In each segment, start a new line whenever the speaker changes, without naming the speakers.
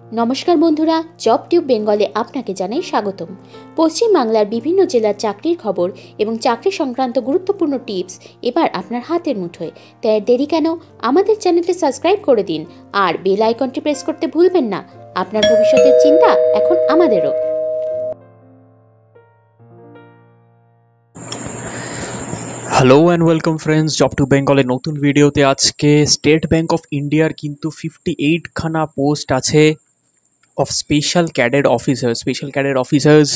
নমস্কার বন্ধুরা, job tube বেঙ্গলে আপনাকে জানাই স্বাগতম। পশ্চিমবাংলার বিভিন্ন জেলার চাকরির খবর এবং চাকরি সংক্রান্ত গুরুত্বপূর্ণ টিপস এবার আপনার হাতের মুঠোয়। তাই আর দেরি কেন, আমাদের চ্যানেলটি সাবস্ক্রাইব করে দিন আর বেল আইকনটি প্রেস করতে ভুলবেন না। আপনার ভবিষ্যতের চিন্তা এখন আমাদেরও।
Hello and welcome friends, job to বেঙ্গলের নতুন ভিডিওতে আজকে স্টেট ব্যাঙ্ক অফ ইন্ডিয়ার কিন্তু 58খানা পোস্ট আছে অফ স্পেশাল ক্যাডেট অফিসার্স।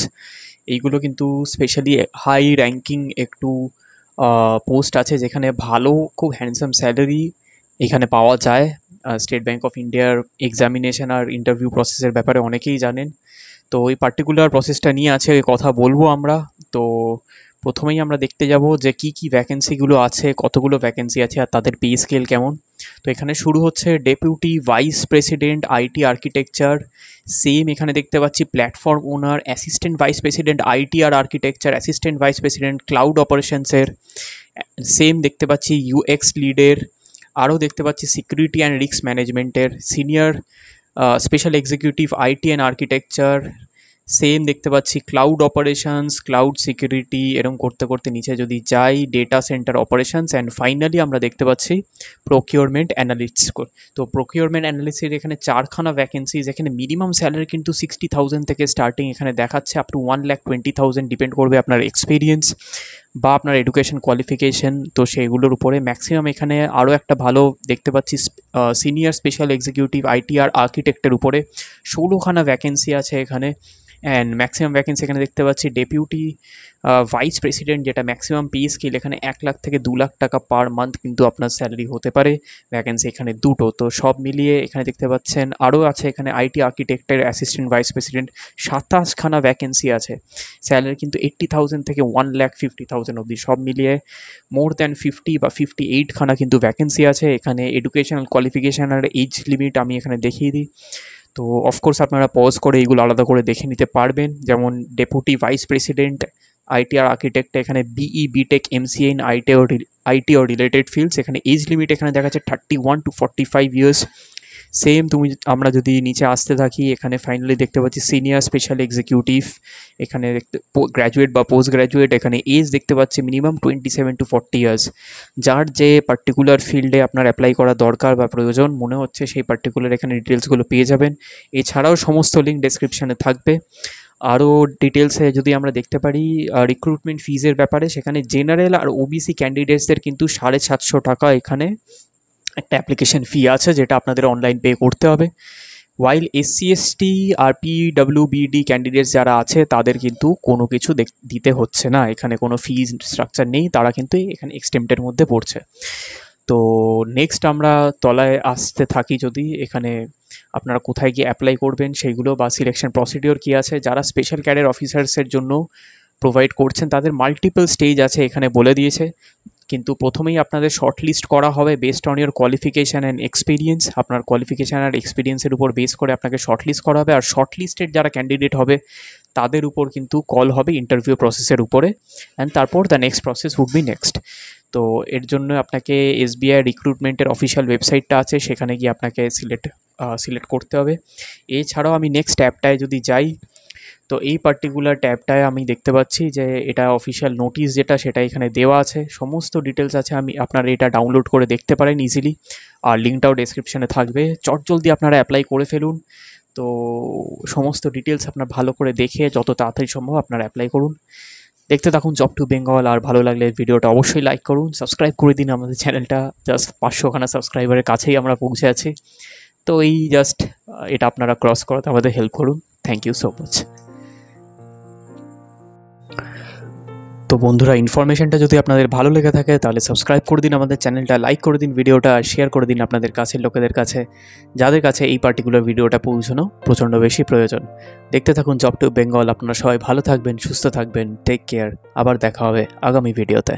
এইগুলো কিন্তু স্পেশালি হাই র্যাঙ্কিং একটু পোস্ট আছে, যেখানে ভালো খুব হ্যান্ডসাম স্যালারি এখানে পাওয়া যায়। স্টেট ব্যাঙ্ক অফ ইন্ডিয়ার এক্সামিনেশন আর ইন্টারভিউ প্রসেসের ব্যাপারে অনেকেই জানেন। তো এই পার্টিকুলার প্রসেসটা নিয়ে আছে কথা বলবো আমরা। তো প্রথমেই আমরা দেখতে যাব যে কি ভ্যাকেন্সিগুলো আছে, কতগুলো ভ্যাকেন্সি আছে আর তাদের পে স্কেল কেমন। তো এখানে শুরু হচ্ছে deputy vice president IT architecture, same এখানে দেখতে পাচ্ছি platform owner, assistant vice president IT আর architecture, assistant vice president cloud অপারেশনসের, সেম দেখতে পাচ্ছি ইউএক্স লিডের, আরও দেখতে পাচ্ছি সিকিউরিটি অ্যান্ড রিস্ক ম্যানেজমেন্টের, senior special executive IT and architecture, same দেখতে পাচ্ছি ক্লাউড অপারেশনস, ক্লাউড সিকিউরিটি, এরকম করতে করতে নিচে যদি যাই data centre operations, and finally আমরা দেখতে পাচ্ছি প্রকিউরমেন্ট অ্যানালিস্ট। তো প্রকিউরমেন্ট অ্যানালিস্টের এখানে 4খানা ভ্যাকেন্সিজ। এখানে মিনিমাম স্যালারি কিন্তু 60,000 থেকে স্টার্টিং এখানে দেখাচ্ছে, আপ টু 1,20,000, ডিপেন্ড করবে আপনার এক্সপিরিয়েন্স বা আপনার এডুকেশন কোয়ালিফিকেশন। তো সেইগুলোর উপরে ম্যাক্সিমাম এখানে আরও একটা ভালো দেখতে পাচ্ছি সিনিয়র স্পেশাল এক্সিকিউটিভ আইটি আর আর্কিটেক্টের উপরে 16খানা ভ্যাকেন্সি আছে এখানে। অ্যান্ড ম্যাক্সিমাম ভ্যাকেন্সি এখানে দেখতে পাচ্ছি ডেপুটি ভাইস প্রেসিডেন্ট, যেটা ম্যাক্সিমাম পে স্কেল এখানে 1 লাখ থেকে 2 লাখ টাকা পার মান্থ কিন্তু আপনার স্যালারি হতে পারে। ভ্যাকেন্সি এখানে দুটো। তো সব মিলিয়ে এখানে দেখতে পাচ্ছেন আরও আছে এখানে আইটি আর্কিটেক্টের অ্যাসিস্ট্যান্ট ভাইস প্রেসিডেন্ট 27খানা ভ্যাকেন্সি আছে। স্যালারি কিন্তু 80,000 থেকে 1,50,000 অবধি, সব মিলিয়ে মোর দ্যান 50 বা 58খানা কিন্তু ভ্যাকেন্সি আছে এখানে। এডুকেশনাল কোয়ালিফিকেশান আর এজ লিমিট আমি এখানে দেখিয়ে দিই। তো অফকোর্স আপনারা পজ করে এইগুলো আলাদা করে দেখে নিতে পারবেন। যেমন ডেপুটি ভাইস প্রেসিডেন্ট আইটি আর আর্কিটেক্ট এখানে BE BTech MCA in IT or related fields, এখানে এজ লিমিট এখানে দেখা যাচ্ছে 31 to 45 ইয়ার্স। সেম আমরা যদি নিচে আসতে থাকি, এখানে ফাইনালি দেখতে পাচ্ছি সিনিয়র স্পেশাল এক্সিকিউটিভ, এখানে গ্র্যাজুয়েট বা পোস্ট গ্র্যাজুয়েট, এখানে এজ দেখতে পাচ্ছি মিনিমাম 27 to 40 ইয়ার্স। যার যে পার্টিকুলার ফিল্ডে আপনার অ্যাপ্লাই করা দরকার বা প্রয়োজন মনে হচ্ছে সেই পার্টিকুলার এখানে ডিটেলসগুলো পেয়ে যাবেন। এছাড়াও সমস্ত লিঙ্ক ডেসক্রিপশানে থাকবে। আরও ডিটেলসে যদি আমরা দেখতে পারি রিক্রুটমেন্ট ফিজের ব্যাপারে, সেখানে জেনারেল আর ওবিসি ক্যান্ডিডেটসদের কিন্তু 750 টাকা এখানে একটা অ্যাপ্লিকেশন ফি আছে, যেটা আপনাদের অনলাইন পে করতে হবে। ওয়াইল এসসি এসটি আর পিডব্লিউবিডি ক্যান্ডিডেটস যারা আছে তাদের কিন্তু কোনো কিছু দিতে হচ্ছে না, এখানে কোনো ফিজ স্ট্রাকচার নেই, তারা কিন্তু এখানে এক্সটেম্পটের মধ্যে পড়ছে। তো নেক্সট আমরা তলায় আসতে থাকি, যদি এখানে আপনারা কোথায় গিয়ে অ্যাপ্লাই করবেন সেইগুলো বা সিলেকশন প্রসিডিওর কী আছে, যারা স্পেশাল ক্যাডার অফিসার্সের জন্য প্রোভাইড করছেন তাদের মাল্টিপল স্টেজ আছে এখানে বলে দিয়েছে। কিন্তু প্রথমেই আপনাদের শর্ট লিস্ট করা হবে based on your qualification and experience. আপনার কোয়ালিফিকেশান আর এক্সপিরিয়েন্সের উপর বেস করে আপনাকে শর্ট লিস্ট করা হবে, আর শর্ট লিস্টেড যারা ক্যান্ডিডেট হবে তাদের উপর কিন্তু কল হবে ইন্টারভিউ প্রসেসের উপরে, অ্যান্ড তারপর the next process would be next. তো এর জন্য আপনাকে এসবিআই রিক্রুটমেন্টের অফিসিয়াল ওয়েবসাইটটা আছে, সেখানে গিয়ে আপনাকে সিলেক্ট করতে হবে। এছাড়াও আমি নেক্সট ট্যাবটায় যদি যাই, তো এই পার্টিকুলার ট্যাবটায় আমি দেখতে পাচ্ছি যে এটা অফিসিয়াল নোটিশ যেটা সেটা এখানে দেওয়া আছে, সমস্ত ডিটেলস আছে, আপনারা এটা ডাউনলোড করে দেখতে পারেন ইজিলি, আর লিঙ্কটাও ডেসক্রিপশানে থাকবে। চটজলদি আপনারা অ্যাপ্লাই করে ফেলুন। তো সমস্ত ডিটেলস আপনার ভালো করে দেখে যত তাড়াতাড়ি সম্ভব আপনারা অ্যাপ্লাই করুন। দেখতে থাকুন জব টু বেঙ্গল, আর ভালো লাগলে ভিডিওটা অবশ্যই লাইক করুন, সাবস্ক্রাইব করে দিন আমাদের চ্যানেলটা। জাস্ট 500খানা সাবস্ক্রাইবারের কাছেই আমরা পৌঁছে আছি। তো এই জাস্ট এটা আপনারা ক্রস করাতে আমাদের হেল্প করুন। Thank you so much. তো বন্ধুরা, ইনফরমেশনটা যদি আপনাদের ভালো লেগে থাকে তাহলে সাবস্ক্রাইব করে দিন আমাদের চ্যানেলটা, লাইক করে দিন ভিডিওটা, আর শেয়ার করে দিন আপনাদের কাছের লোকেদের কাছে, যাদের কাছে এই পার্টিকুলার ভিডিওটা পৌঁছানো প্রচণ্ড বেশি প্রয়োজন। দেখতে থাকুন জব টু বেঙ্গল। আপনারা সবাই ভালো থাকবেন, সুস্থ থাকবেন, টেক কেয়ার। আবার দেখা হবে আগামী ভিডিওতে।